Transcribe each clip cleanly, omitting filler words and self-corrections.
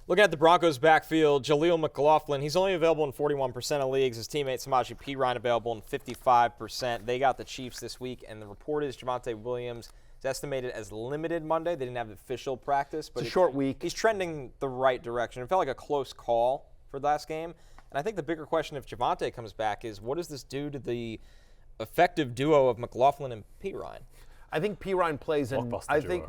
Looking at the Broncos backfield, Jaleel McLaughlin, he's only available in 41% of leagues. His teammate Samaje Perine available in 55%. They got the Chiefs this week, and the report is Javonte Williams is estimated as limited Monday. They didn't have official practice, but it's a short week. He's trending the right direction. It felt like a close call for the last game. And I think the bigger question if Javonte comes back is, what does this do to the effective duo of McLaughlin and Perine? I think Perine plays exactly.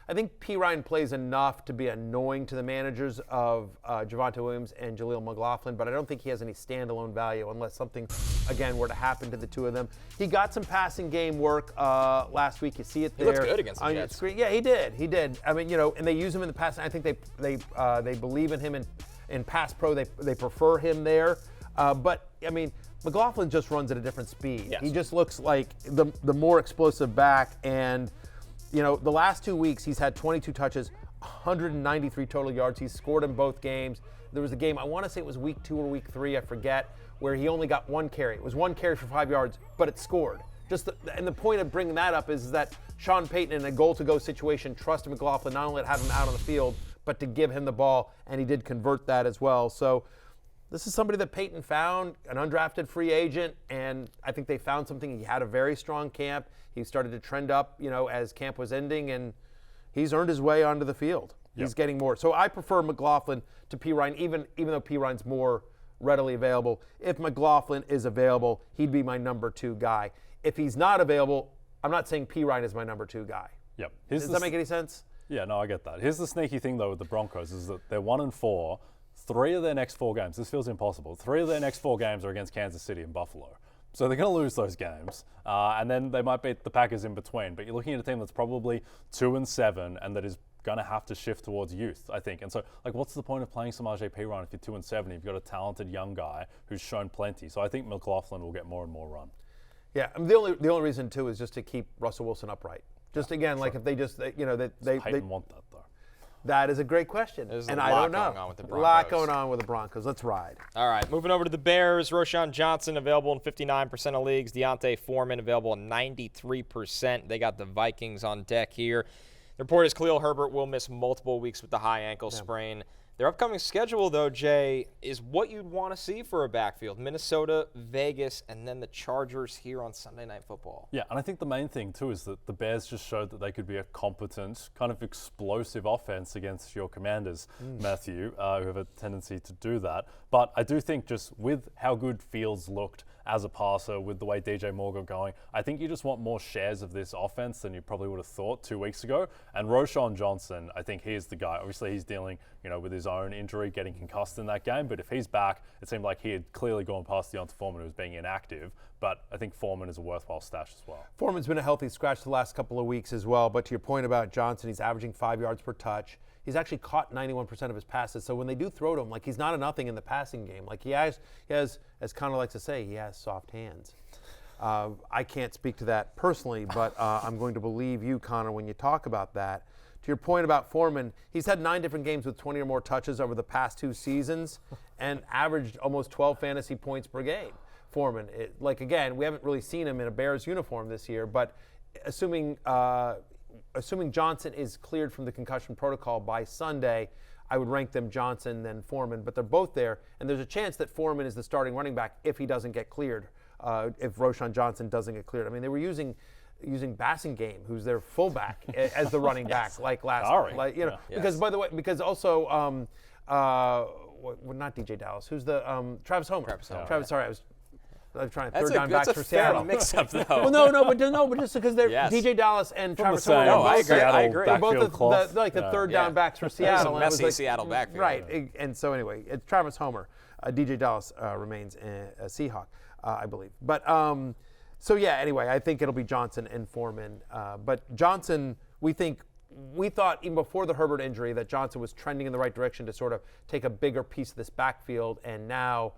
I think Perine plays enough to be annoying to the managers of Javonte Williams and Jaleel McLaughlin, but I don't think he has any standalone value unless something, again, were to happen to the two of them. He got some passing game work last week. You see it there. He looked good against the Jets. Yeah, he did. I mean, and they use him in the passing. I think they believe in him in pass pro. They prefer him there. But I mean, McLaughlin just runs at a different speed. Yes. He just looks like the more explosive back. And, the last 2 weeks he's had 22 touches, 193 total yards. He's scored in both games. There was a game, I want to say it was week 2 or week 3, I forget, where he only got 1 carry. It was 1 carry for 5 yards, but it scored. And the point of bringing that up is that Sean Payton, in a goal-to-go situation, trusted McLaughlin not only to have him out on the field, but to give him the ball, and he did convert that as well. So this is somebody that Payton found, an undrafted free agent, and I think they found something. He had a very strong camp. He started to trend up, as camp was ending, and he's earned his way onto the field. Yep. He's getting more. So I prefer McLaughlin to Perine, even though Perine's more readily available. If McLaughlin is available, he'd be my number 2 guy. If he's not available, I'm not saying Perine is my number 2 guy. Yep. Does that make any sense? Yeah, no, I get that. Here's the sneaky thing, though, with the Broncos is that they're 1-4. 3 of their next 4 games, this feels impossible, 3 of their next 4 games are against Kansas City and Buffalo. So they're going to lose those games, and then they might beat the Packers in between. But you're looking at a team that's probably 2-7 and that is going to have to shift towards youth, I think. And so, what's the point of playing Samaje Perine if you're 2-7? You've got a talented young guy who's shown plenty. So I think McLaughlin will get more and more run. Yeah, I mean, the only reason too is just to keep Russell Wilson upright. Just again, sure. If they just they want that though. That is a great question, and I don't know. A lot going on with the Broncos. Let's ride. All right, moving over to the Bears. Roschon Johnson available in 59% of leagues. Deontay Foreman available in 93%. They got the Vikings on deck here. The report is Khalil Herbert will miss multiple weeks with the high ankle sprain. Their upcoming schedule, though, Jay, is what you'd want to see for a backfield. Minnesota, Vegas, and then the Chargers here on Sunday Night Football. Yeah, and I think the main thing, too, is that the Bears just showed that they could be a competent, kind of explosive offense against your Commanders, Matthew, who have a tendency to do that. But I do think just with how good Fields looked as a passer, with the way DJ Moore got going, I think you just want more shares of this offense than you probably would have thought 2 weeks ago. And Roschon Johnson, I think he is the guy. Obviously, he's dealing, with his own injury, getting concussed in that game. But if he's back, it seemed like he had clearly gone past Deontay Foreman, who was being inactive. But I think Foreman is a worthwhile stash as well. Foreman's been a healthy scratch the last couple of weeks as well. But to your point about Johnson, he's averaging 5 yards per touch. He's actually caught 91% of his passes. So when they do throw to him, he's not a nothing in the passing game. He has, as Connor likes to say, he has soft hands. I can't speak to that personally, but I'm going to believe you, Connor, when you talk about that. To your point about Foreman, he's had 9 different games with 20 or more touches over the past 2 seasons and averaged almost 12 fantasy points per game. Foreman, again, we haven't really seen him in a Bears uniform this year, but assuming Johnson is cleared from the concussion protocol by Sunday, I would rank them Johnson, then Foreman, but they're both there, and there's a chance that Foreman is the starting running back if he doesn't get cleared, if Roschon Johnson doesn't get cleared. I mean, they were using Bassingame, who's their fullback, as the running back, last year. Because by the way, also not DJ Dallas, who's the Travis Homer. Sorry, I'm trying to third down backs for Seattle. Mix up though. Well, but just because they're DJ Dallas and Travis Homer. No, I agree. They're both the third down backs for Seattle. Messy Seattle backfield. Right, and so anyway, it's Travis Homer. DJ Dallas remains a Seahawk, I believe. But anyway, I think it'll be Johnson and Foreman. But Johnson, we thought even before the Herbert injury that Johnson was trending in the right direction to sort of take a bigger piece of this backfield, and now,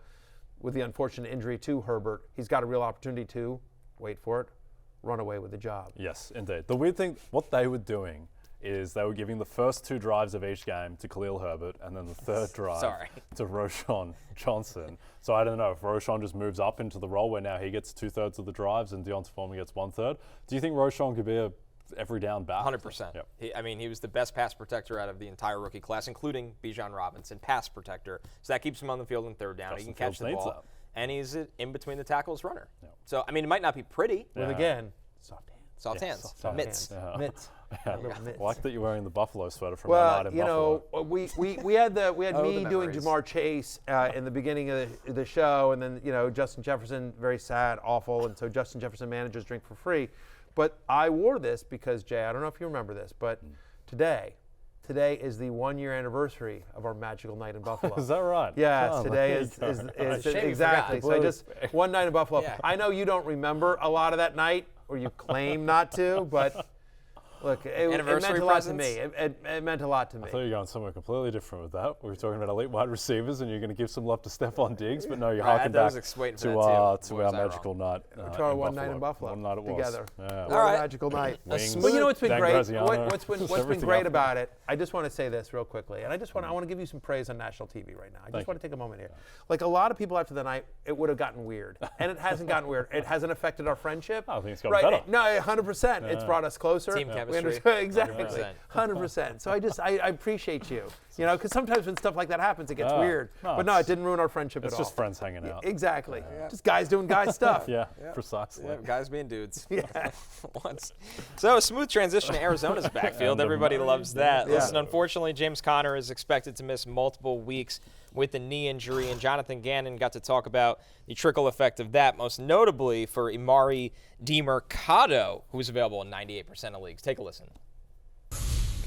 with the unfortunate injury to Herbert, he's got a real opportunity to, wait for it, run away with the job. Yes, indeed. The weird thing, what they were doing is they were giving the first 2 drives of each game to Khalil Herbert and then the third drive to Roschon Johnson. So I don't know if Roschon just moves up into the role where now he gets 2/3 of the drives and Deontay Foreman gets 1/3. Do you think Roschon could be a every down back. 100%. Yep. He was the best pass protector out of the entire rookie class, including Bijan Robinson, pass protector. So that keeps him on the field on third down. He can catch the ball. And he's an in between the tackles runner. Yep. So, it might not be pretty. With, again, soft hands. Soft hands. Mitts. Yeah. Mitts. I like that you're wearing the Buffalo sweater from well, that night in Buffalo. we had me doing memories. Jamar Chase in the beginning of the show, and then Justin Jefferson, very sad, awful, and so Justin Jefferson managers drink for free. But I wore this because, Jay, I don't know if you remember this, but today is the 1-year anniversary of our magical night in Buffalo. Is that right? Yes, today is exactly. So I just one night in Buffalo. Yeah. I know you don't remember a lot of that night, or you claim not to, but look, it meant a lot to me. It meant a lot to me. I thought you were going somewhere completely different with that. We were talking about elite wide receivers, and you're going to give some love to Stephon Diggs, but no, you're harking back to our magical night. To our one night in Buffalo. One night it was. Together. Yeah. All right. Magical night. Wings, But you know what's been Dan great? Graziano, What's been great about it? I just want to say this real quickly, and I want to give you some praise on national TV right now. I just want to take a moment here. Like a lot of people after the night, it would have gotten weird, and it hasn't gotten weird. It hasn't affected our friendship. I think it's gotten better. No, 100%. It's brought us closer. Team chemistry. Exactly. 100%. So I appreciate you. Because sometimes when stuff like that happens, it gets weird. But no, it didn't ruin our friendship at all. It's just friends hanging out. Exactly. Just guys doing guy stuff. Yeah, precisely. Yeah, guys being dudes. Yeah. So a smooth transition to Arizona's backfield. Everybody loves that. Yeah. Listen, unfortunately, James Conner is expected to miss multiple weeks with a knee injury, and Jonathan Gannon got to talk about the trickle effect of that, most notably for Emari DeMercado, who's available in 98% of leagues. Take a listen.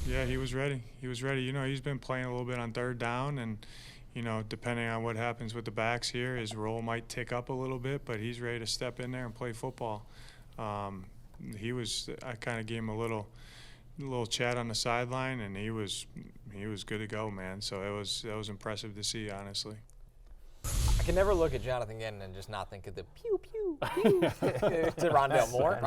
Yeah, he was ready. He's been playing a little bit on third down, and, depending on what happens with the backs here, his role might tick up a little bit, but he's ready to step in there and play football. I kind of gave him a little chat on the sideline, and he was good to go, man. So that was impressive to see, honestly. I can never look at Jonathan Gannon and just not think of the pew, pew, pew to Rondale Moore.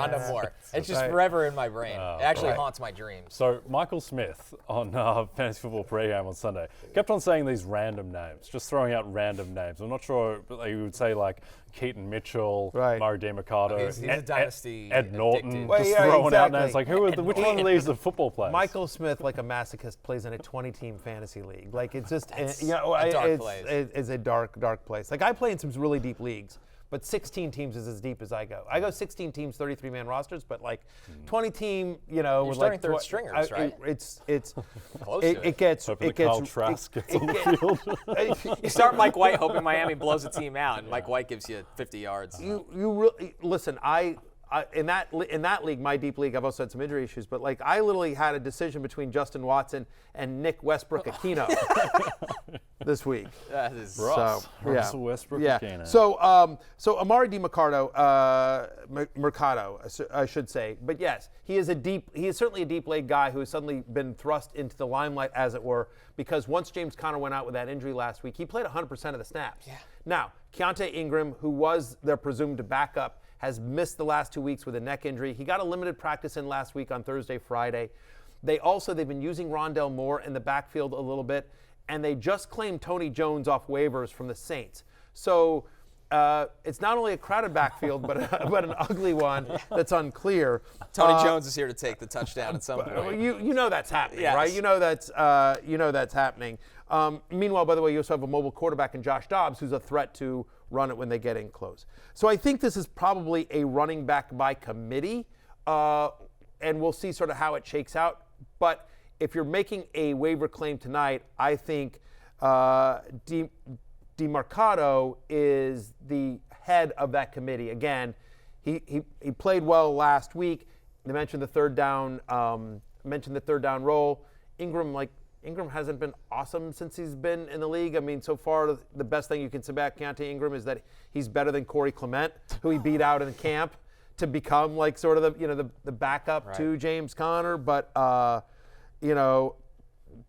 It's just forever in my brain. It actually haunts my dreams. So Michael Smith on Fantasy Football Pregame on Sunday kept on saying these random names, just throwing out random names. I'm not sure, but he would say like Keaton Mitchell, Murray DeMercado, He's a dynasty Ed Norton, addicted. just throwing out names. Like which one of these are football players? Michael Smith, like a masochist, plays in a 20-team fantasy league. Like it's just, a dark place. It's a dark place. Like I play in some really deep leagues, but 16 teams is as deep as I go. I go 16 teams, 33-man rosters, but like 20-team, You're with starting like third stringers, right? It gets Carl Trask gets on the field. You start Mike White hoping Miami blows a team out, and Mike White gives you 50 yards. You really listen. In that league, my deep league, I've also had some injury issues, but like I literally had a decision between Justin Watson and Nick Westbrook-Aquino this week. That is Russell Westbrook. Yeah. So Emari DeMercado, Mercado, I should say, but yes, he is certainly a deep league guy who has suddenly been thrust into the limelight, as it were, because once James Conner went out with that injury last week, he played 100% of the snaps. Yeah. Now, Keontae Ingram, who was their presumed backup, has missed the last 2 weeks with a neck injury. He got a limited practice in last week on Thursday, Friday. They've been using Rondale Moore in the backfield a little bit, and they just claimed Tony Jones off waivers from the Saints. So it's not only a crowded backfield, but an ugly one that's unclear. Tony Jones is here to take the touchdown at some point. You know that's happening, yes. right? You know that's happening. Meanwhile, by the way, you also have a mobile quarterback in Josh Dobbs, who's a threat to run it when they get in close. So I think this is probably a running back by committee, and we'll see sort of how it shakes out. But if you're making a waiver claim tonight, I think DeMercado is the head of that committee. Again, he played well last week. They mentioned the third down role. Ingram hasn't been awesome since he's been in the league. I mean, so far, the best thing you can say about Keontae Ingram is that he's better than Corey Clement, who he beat out in camp to become like sort of the backup to James Conner. But,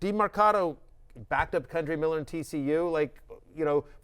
DeMercado backed up Kendry Miller in TCU.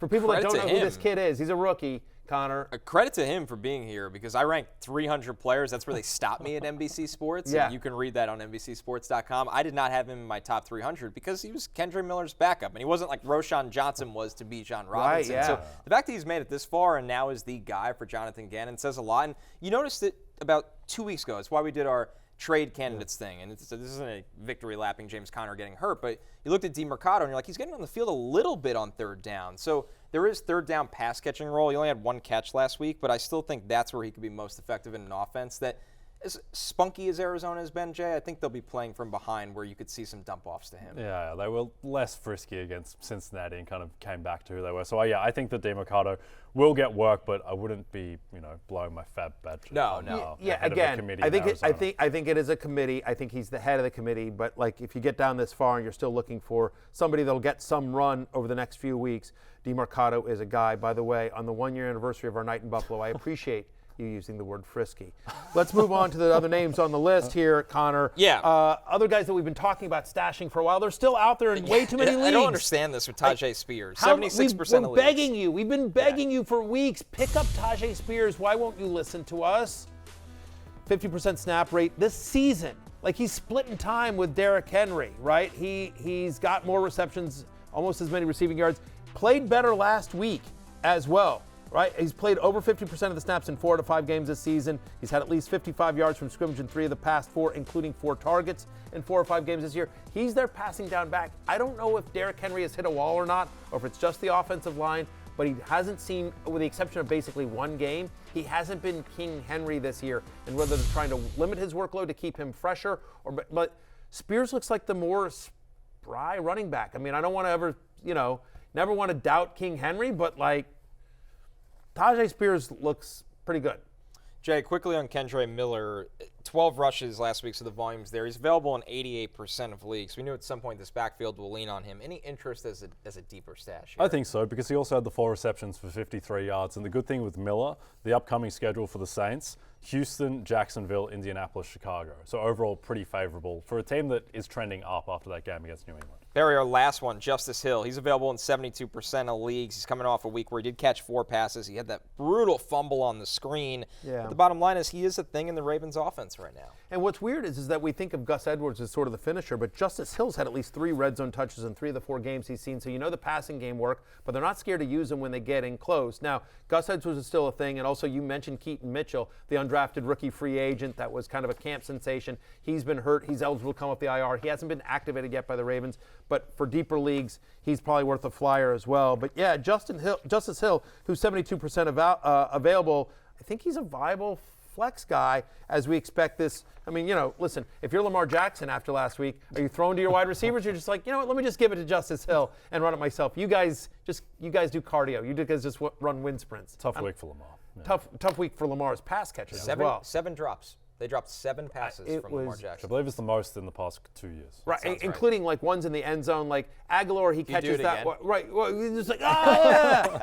For people that don't know who this kid is, he's a rookie. Connor. A credit to him for being here, because I ranked 300 players. That's where they stopped me at NBC Sports. Yeah. And you can read that on NBCSports.com. I did not have him in my top 300 because he was Kendry Miller's backup, and he wasn't like Roshan Johnson was to Bijan Robinson. Right, yeah. So the fact that he's made it this far and now is the guy for Jonathan Gannon says a lot. And you noticed it about 2 weeks ago. It's why we did our trade candidates thing, and this isn't a victory lapping James Conner getting hurt, but you looked at DeMercado and you're like, he's getting on the field a little bit on third down. So there is third down pass catching role. He only had 1 catch last week, but I still think that's where he could be most effective in an offense that, as spunky as Arizona has been, Jay, I think they'll be playing from behind where you could see some dump-offs to him. Yeah, they were less frisky against Cincinnati and kind of came back to who they were. So, yeah, I think that DeMercado will get work, but I wouldn't be, blowing my fat badge. No. Yeah, again, I think it is a committee. I think he's the head of the committee. But, if you get down this far and you're still looking for somebody that'll get some run over the next few weeks, DeMercado is a guy. By the way, on the 1-year anniversary of our night in Buffalo, I appreciate you using the word frisky. Let's move on to the other names on the list here, Connor. Yeah. Other guys that we've been talking about stashing for a while, they're still out there in way too many leagues. I don't understand this with Tajay Spears. 76% of we're begging you. We've been begging you for weeks. Pick up Tajay Spears. Why won't you listen to us? 50% snap rate this season. He's splitting time with Derrick Henry, right? He's got more receptions, almost as many receiving yards. Played better last week as well. Right, he's played over 50% of the snaps in 4 out of 5 games this season. He's had at least 55 yards from scrimmage in 3 of the past 4, including 4 targets in 4 or 5 games this year. He's their passing down back. I don't know if Derrick Henry has hit a wall or not, or if it's just the offensive line, but he hasn't seen, with the exception of basically 1 game, he hasn't been King Henry this year. And whether they're trying to limit his workload to keep him fresher, but Spears looks like the more spry running back. I mean, I don't want to ever, never want to doubt King Henry, but Tajay Spears looks pretty good. Jay, quickly on Kendre Miller, 12 rushes last week, so the volume's there. He's available in 88% of leagues. We knew at some point this backfield will lean on him. Any interest as a deeper stash here? I think so, because he also had the 4 receptions for 53 yards. And the good thing with Miller, the upcoming schedule for the Saints, Houston, Jacksonville, Indianapolis, Chicago. So overall, pretty favorable for a team that is trending up after that game against New England. Barry, our last one, Justice Hill. He's available in 72% of leagues. He's coming off a week where he did catch 4 passes. He had that brutal fumble on the screen. Yeah. But the bottom line is he is a thing in the Ravens offense right now. And what's weird is that we think of Gus Edwards as sort of the finisher, but Justice Hill's had at least 3 red zone touches in 3 of the 4 games he's seen. So the passing game work, but they're not scared to use him when they get in close. Now, Gus Edwards is still a thing, and also you mentioned Keaton Mitchell, the undrafted rookie free agent that was kind of a camp sensation. He's been hurt. He's eligible to come off the IR. He hasn't been activated yet by the Ravens, but for deeper leagues, he's probably worth a flyer as well. But yeah, Justice Hill, who's 72% available, I think he's a viable flex guy as we expect this. I mean, listen, if you're Lamar Jackson after last week, are you throwing to your wide receivers? You're just like, let me just give it to Justice Hill and run it myself. You guys do cardio. You guys just run wind sprints. Tough week for Lamar. Yeah. Tough week for Lamar's pass catchers as well. 7 drops. They dropped 7 passes from Lamar Jackson. I believe it's the most in the past 2 years. Right, including ones in the end zone. Like Aguilar, he catches that. Again? Right, well, he's just like, ah!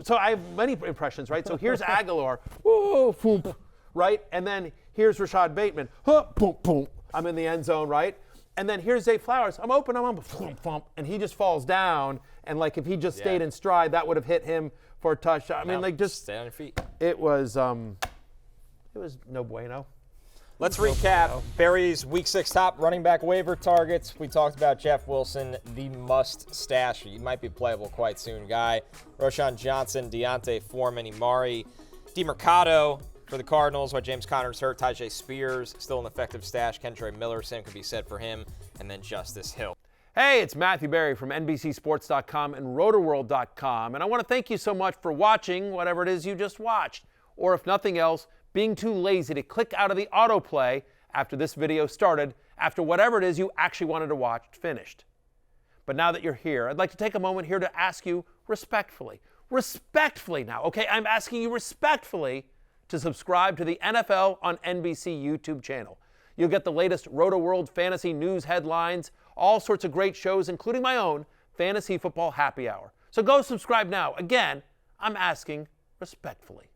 So I have many impressions, right? So here's Aguilar, whoa, boom, right? And then here's Rashad Bateman, huh, boom, boom. I'm in the end zone, right? And then here's Zay Flowers. I'm open, boom, and he just falls down. And if he just stayed in stride, that would have hit him for a touchdown. I mean, just stay on your feet. It was no bueno. Let's recap Barry's Week 6 top running back waiver targets. We talked about Jeff Wilson, the must stash. He might be playable quite soon guy. Roschon Johnson, Deontay Foreman, Imari, DeMercado for the Cardinals, while James Conner's hurt. Tajay Spears, still an effective stash. Kendre Miller, same could be said for him. And then Justice Hill. Hey, it's Matthew Berry from NBCSports.com and RotoWorld.com. And I want to thank you so much for watching whatever it is you just watched. Or if nothing else, being too lazy to click out of the autoplay after this video started, after whatever it is you actually wanted to watch finished. But now that you're here, I'd like to take a moment here to ask you respectfully now, okay? I'm asking you respectfully to subscribe to the NFL on NBC YouTube channel. You'll get the latest RotoWorld fantasy news headlines, all sorts of great shows, including my own Fantasy Football Happy Hour. So go subscribe now. Again, I'm asking respectfully.